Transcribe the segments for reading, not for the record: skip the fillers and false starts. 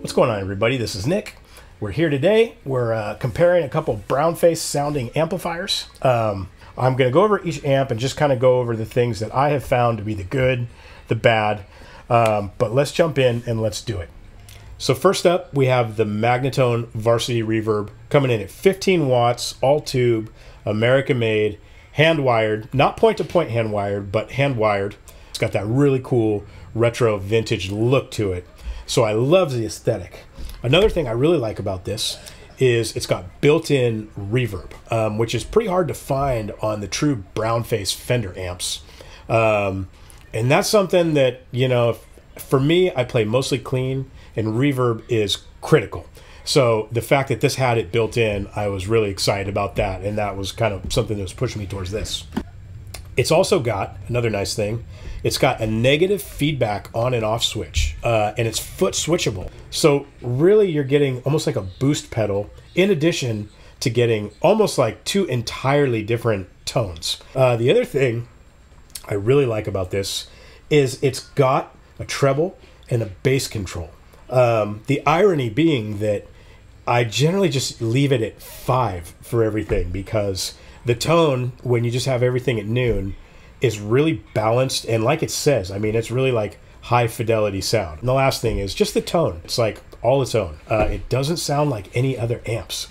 What's going on, everybody? This is Nick. We're here today. We're comparing a couple brown face sounding amplifiers. I'm going to go over each amp and just kind of go over the things that I have found to be the good, the bad. But let's jump in and let's do it. So first up, we have the Magnatone Varsity Reverb coming in at 15 watts, all tube, American made, hand wired, not point to point hand wired, but hand wired. It's got that really cool retro vintage look to it. So I love the aesthetic. Another thing I really like about this is it's got built-in reverb, which is pretty hard to find on the true brown face Fender amps. And that's something that, you know, for me, I play mostly clean, and reverb is critical. So the fact that this had it built in, I was really excited about that, and that was kind of something that was pushing me towards this. It's also got, another nice thing, it's got a negative feedback on and off switch, and it's foot switchable. So really you're getting almost like a boost pedal in addition to getting almost like two entirely different tones. The other thing I really like about this is it's got a treble and a bass control. The irony being that I generally just leave it at 5 for everything, because the tone, when you just have everything at noon, is really balanced, and like it says, I mean, it's really like high fidelity sound. And the last thing is just the tone. It's like all its own. It doesn't sound like any other amps.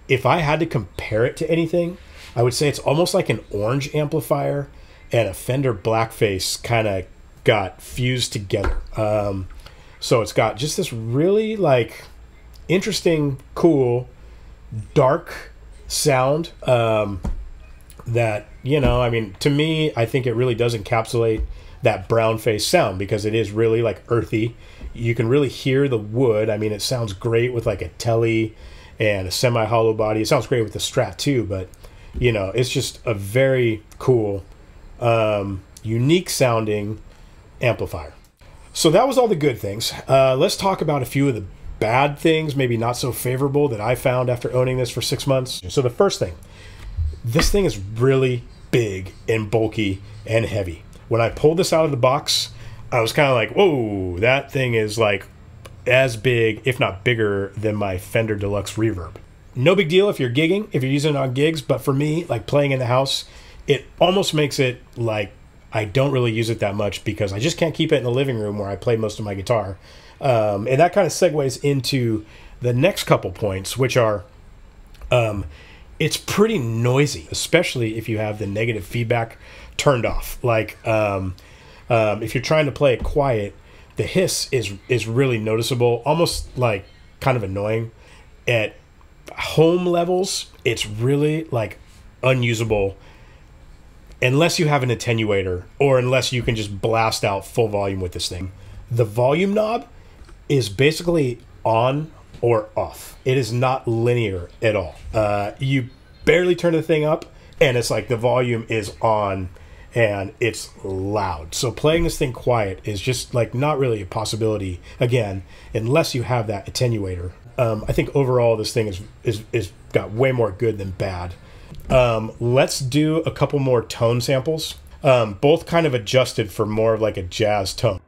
If I had to compare it to anything, I would say it's almost like an orange amplifier and a Fender Blackface kind of got fused together. So it's got just this really like interesting, cool, dark sound that, you know, I mean, to me, I think it really does encapsulate that brown face sound, because it is really like earthy. You can really hear the wood. I mean, it sounds great with like a telly and a semi-hollow body. It sounds great with the Strat too, but you know, it's just a very cool, unique sounding amplifier. So that was all the good things. Let's talk about a few of the bad things, maybe not so favorable, that I found after owning this for 6 months. So the first thing, this thing is really big and bulky and heavy. When I pulled this out of the box, I was kind of like, whoa, that thing is like as big, if not bigger, than my Fender Deluxe Reverb. No big deal if you're gigging, if you're using it on gigs, but for me, like playing in the house, it almost makes it like I don't really use it that much, because I just can't keep it in the living room where I play most of my guitar. And that kind of segues into the next couple points, which are it's pretty noisy, especially if you have the negative feedback turned off. Like if you're trying to play it quiet, the hiss is really noticeable, almost like kind of annoying. At home levels, it's really like unusable unless you have an attenuator or unless you can just blast out full volume with this thing. The volume knob is basically on or off. It is not linear at all. You barely turn the thing up and it's like the volume is on and it's loud. So playing this thing quiet is just like not really a possibility, again, unless you have that attenuator. I think overall this thing is got way more good than bad. Let's do a couple more tone samples, both kind of adjusted for more of like a jazz tone.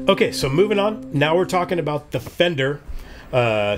Okay, so moving on. Now we're talking about the Fender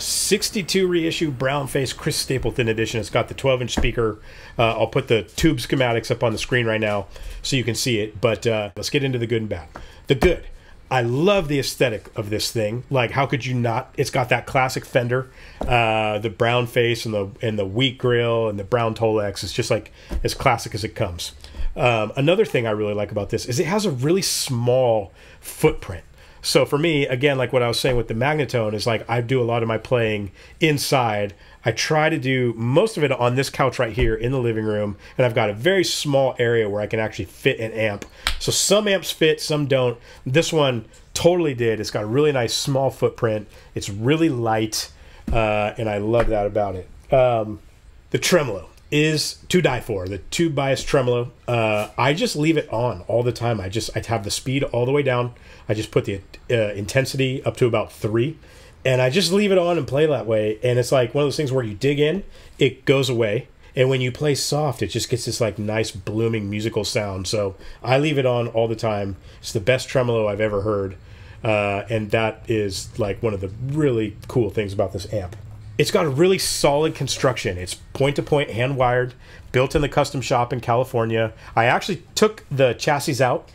62 reissue brown face Chris Stapleton edition. It's got the 12-inch speaker. I'll put the tube schematics up on the screen right now so you can see it. But let's get into the good and bad. The good. I love the aesthetic of this thing. Like, how could you not? It's got that classic Fender, the brown face and the wheat grill and the brown Tolex. It's just like as classic as it comes. Another thing I really like about this is it has a really small footprint. So for me, again, like what I was saying with the Magnatone, is like I do a lot of my playing inside. I try to do most of it on this couch right here in the living room, and I've got a very small area where I can actually fit an amp. So some amps fit, some don't. This one totally did. It's got a really nice small footprint. It's really light, and I love that about it. The tremolo is to die for. The tube bias tremolo. I just leave it on all the time. I have the speed all the way down. I just put the intensity up to about 3, and I just leave it on and play that way. And it's like one of those things where you dig in, it goes away, and when you play soft, it just gets this like nice blooming musical sound. So I leave it on all the time. It's the best tremolo I've ever heard, and that is like one of the really cool things about this amp. It's got a really solid construction. It's point-to-point, hand-wired, built in the custom shop in California. I actually took the chassis out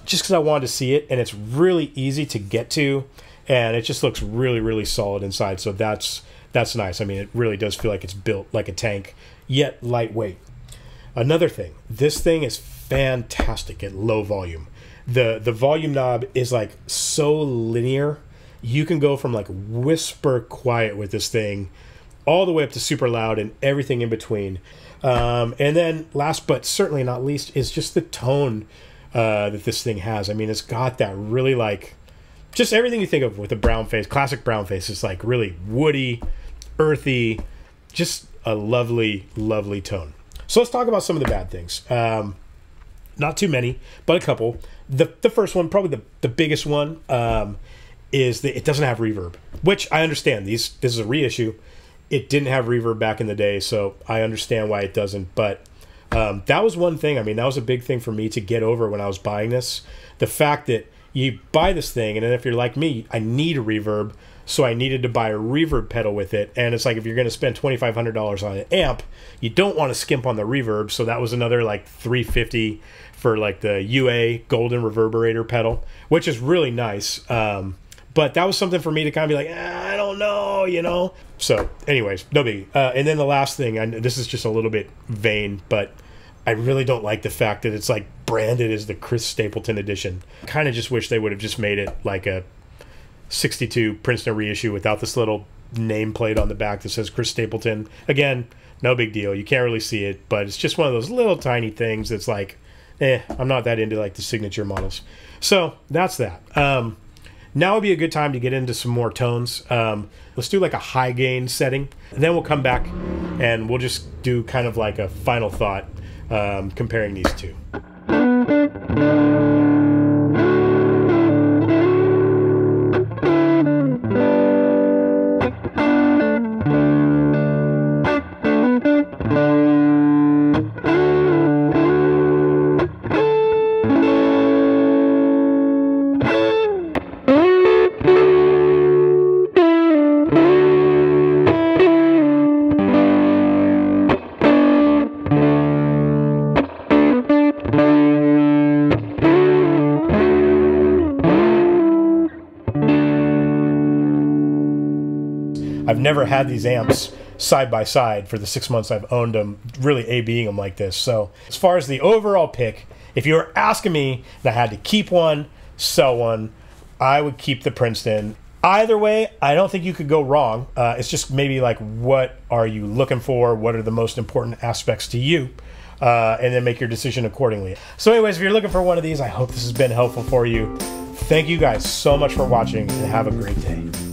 just because I wanted to see it, and it's really easy to get to, and it just looks really, really solid inside. So that's nice. I mean, it really does feel like it's built like a tank, yet lightweight. Another thing, this thing is fantastic at low volume. The volume knob is like so linear. You can go from like whisper quiet with this thing all the way up to super loud and everything in between. And then last but certainly not least is just the tone that this thing has. I mean, it's got that really like just everything you think of with a brown face, classic brown face. It's like really woody, earthy, just a lovely, lovely tone. So let's talk about some of the bad things. Not too many, but a couple. The first one, probably the biggest one, is that it doesn't have reverb, which I understand. This is a reissue. It didn't have reverb back in the day, so I understand why it doesn't. But that was one thing. I mean, that was a big thing for me to get over when I was buying this. The fact that you buy this thing, and then if you're like me, I need a reverb, so I needed to buy a reverb pedal with it. And it's like if you're going to spend $2,500 on an amp, you don't want to skimp on the reverb. So that was another like $350 for like the UA golden reverberator pedal, which is really nice. But that was something for me to kind of be like, I don't know, you know? So anyways, no biggie. And then the last thing, and this is just a little bit vain, but I really don't like the fact that it's like branded as the Chris Stapleton edition. Kind of just wish they would have just made it like a 62 Princeton Reissue without this little nameplate on the back that says Chris Stapleton. Again, no big deal. You can't really see it, but it's just one of those little tiny things that's like, I'm not that into like the signature models. So that's that. Now would be a good time to get into some more tones. Let's do like a high gain setting, and then we'll come back and we'll just do kind of like a final thought comparing these two. I've never had these amps side by side for the 6 months I've owned them, really A-B'ing them like this. So as far as the overall pick, if you were asking me and I had to keep one, sell one, I would keep the Princeton. Either way, I don't think you could go wrong. It's just maybe like, what are you looking for? What are the most important aspects to you? And then make your decision accordingly. So anyways, if you're looking for one of these, I hope this has been helpful for you. Thank you guys so much for watching, and have a great day.